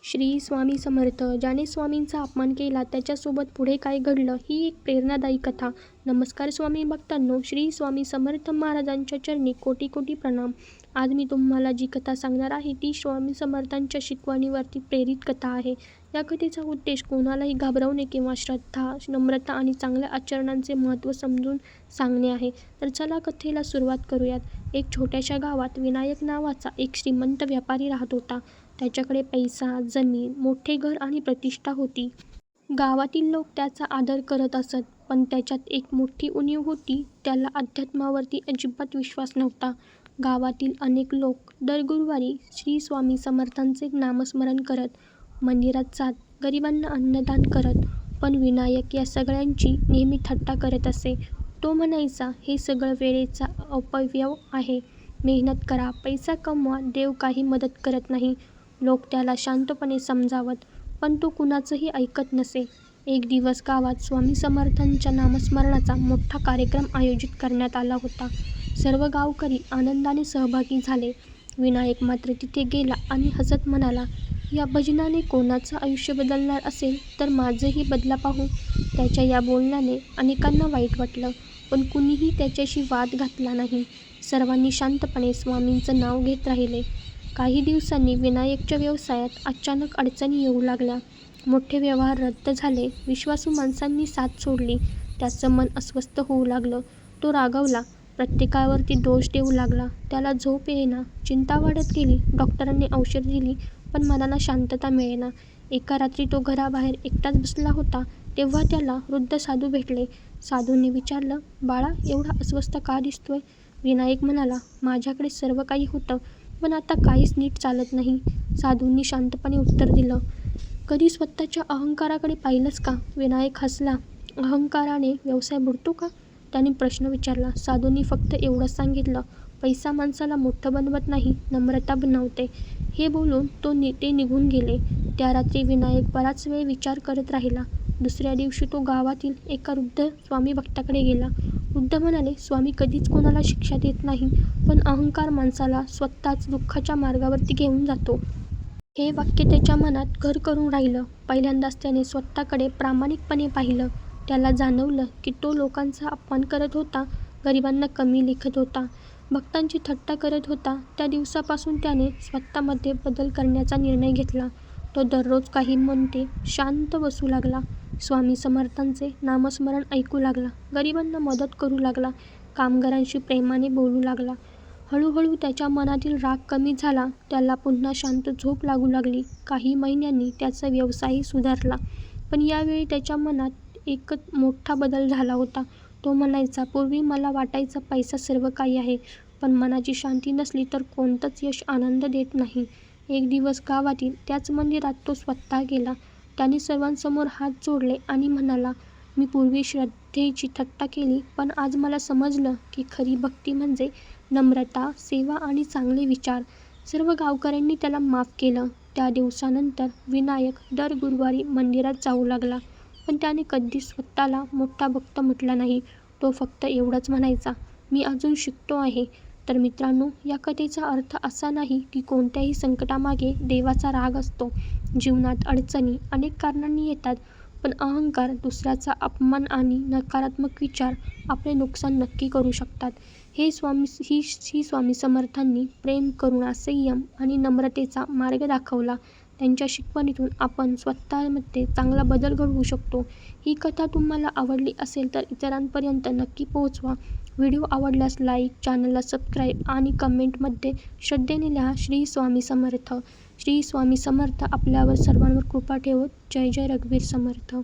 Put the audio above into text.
श्री स्वामी समर्थ. ज्याने स्वामींचा अपमान केला त्याच्यासोबत पुढे काय घडलं ही एक प्रेरणादायी कथा. नमस्कार स्वामी भक्तांनो, श्री स्वामी समर्थ महाराजांच्या चरणी कोटी कोटी प्रणाम. आज मी तुम्हाला जी कथा सांगणार आहे ती स्वामी समर्थांच्या शिकवणीवरती प्रेरित कथा आहे. या कथेचा उद्देश कोणालाही घाबरवणे किंवा श्रद्धा, नम्रता आणि चांगल्या आचरणांचे महत्त्व समजून सांगणे आहे. तर चला कथेला सुरुवात करूयात. एक छोट्याशा गावात विनायक नावाचा एक श्रीमंत व्यापारी राहत होता. त्याच्याकडे पैसा, जमीन, मोठे घर आणि प्रतिष्ठा होती. गावातील लोक त्याचा आदर करत असत. पण त्याच्यात एक मोठी उणीव होती. त्याला अध्यात्मावरती अजिबात विश्वास नव्हता. गावातील अनेक लोक दर गुरुवारी श्री स्वामी समर्थांचे नामस्मरण करत, मंदिरात जात, गरिबांना अन्नदान करत. पण विनायक या सगळ्यांची नेहमी थट्टा करत असे. तो म्हणायचा, हे सगळं वेळेचा अपव्यय आहे. मेहनत करा, पैसा कमवा, देव काही मदत करत नाही. लोक त्याला शांतपणे समजावत, पण तो कुणाचंही ऐकत नसे. एक दिवस गावात स्वामी समर्थांच्या नामस्मरणाचा मोठा कार्यक्रम आयोजित करण्यात आला होता. सर्व गावकरी आनंदाने सहभागी झाले. विनायक मात्र तिथे गेला आणि हसत म्हणाला, या भजनाने कोणाचं आयुष्य बदलणार असेल तर माझंही बदला पाहू. त्याच्या या बोलण्याने अनेकांना वाईट वाटलं, पण कुणीही त्याच्याशी वाद घातला नाही. सर्वांनी शांतपणे स्वामींचं नाव घेत राहिले. काही दिवसांनी विनायकच्या व्यवसायात अचानक अडचणी येऊ लागल्या. मोठे व्यवहार रद्द झाले. विश्वासू माणसांनी साथ सोडली. त्याचं मन अस्वस्थ होऊ लागलं. तो रागावला. प्रत्येकावरती दोष देऊ लागला. त्याला झोप येईना. चिंता वाढत गेली. डॉक्टरांनी औषध दिली, पण मनाला शांतता मिळेना. एका रात्री तो घराबाहेर एकटाच बसला होता. तेव्हा त्याला वृद्ध साधू भेटले. साधूंनी विचारलं, बाळा, एवढा अस्वस्थ का दिसतोय? विनायक म्हणाला, माझ्याकडे सर्व काही होतं, पण आता काहीच नीट चालत नाही. साधूंनी शांतपणे उत्तर दिलं, कधी स्वतःच्या अहंकाराकडे पाहिलंस का? विनायक हसला. अहंकाराने व्यवसाय बुडतो का? त्याने प्रश्न विचारला. साधूंनी फक्त एवढंच सांगितलं, पैसा माणसाला मोठं बनवत नाही, नम्रता बनवते. हे बोलून ते निघून गेले. त्या रात्री विनायक बराच वेळ विचार करत राहिला. दुसऱ्या दिवशी तो गावातील एका वृद्ध स्वामी भक्ताकडे गेला. वृद्ध म्हणाले, स्वामी कधीच कोणाला शिक्षा देत नाही, पण अहंकार माणसाला स्वतःच दुःखाच्या मार्गावरती घेऊन जातो. हे वाक्य त्याच्या मनात घर करून राहिलं. पहिल्यांदाच त्याने स्वतःकडे प्रामाणिकपणे पाहिलं. त्याला जाणवलं की तो लोकांचा अपमान करत होता, गरिबांना कमी लेखत होता, भक्तांची थट्टा करत होता. त्या दिवसापासून त्याने स्वतःमध्ये बदल करण्याचा निर्णय घेतला. तो दररोज काही मिनिटे शांत बसू लागला. स्वामी समर्थांचे नामस्मरण ऐकू लागला. गरिबांना मदत करू लागला. कामगारांशी प्रेमाने बोलू लागला. हळूहळू त्याच्या मनातील राग कमी झाला. त्याला पुन्हा शांत झोप लागू लागली. काही महिन्यांनी त्याचा व्यवसायही सुधारला. पण यावेळी त्याच्या मनात एक मोठा बदल झाला होता. तो म्हणायचा, पूर्वी मला वाटायचं पैसा सर्व काही आहे, पण मनाची शांती नसली तर कोणतंच यश आनंद देत नाही. एक दिवस गावातील त्याच मंदिरात तो स्वतः गेला. त्याने सर्वांसमोर हात जोडले आणि म्हणाला, मी पूर्वी श्रद्धेची थट्टा केली, पण आज मला समजलं की खरी भक्ती म्हणजे नम्रता, सेवा आणि चांगले विचार. सर्व गावकऱ्यांनी त्याला माफ केलं. त्या दिवसानंतर विनायक दर गुरुवारी मंदिरात जाऊ लागला. पण त्याने कधीच स्वतःला मोठा भक्त म्हटला नाही. तो फक्त एवढंच म्हणायचा, मी अजून शिकतो आहे. तर मित्रांनो, या कथेचा अर्थ असा नाही की कोणत्याही संकटामागे देवाचा राग असतो. जीवनात अडचणी अनेक कारणांनी येतात, पण अहंकार, दुसऱ्याचा अपमान आणि नकारात्मक विचार आपले नुकसान नक्की करू शकतात. ही स्वामी समर्थांनी प्रेम, करुणा, संयम आणि नम्रतेचा मार्ग दाखवला. त्यांच्या शिकवणीतून आपण स्वतःमध्ये चांगला बदल घडवू शकतो. ही कथा तुम्हाला आवडली असेल तर इतरांपर्यंत नक्की पोहोचवा. व्हिडिओ आवडल्यास लाईक, चॅनलला सबस्क्राईब आणि कमेंटमध्ये श्रद्धेने लिहा. श्री स्वामी समर्थ. श्री स्वामी समर्थ आपल्यावर सर्वांवर कृपा ठेवोत. जय जय रघुवीर समर्थ.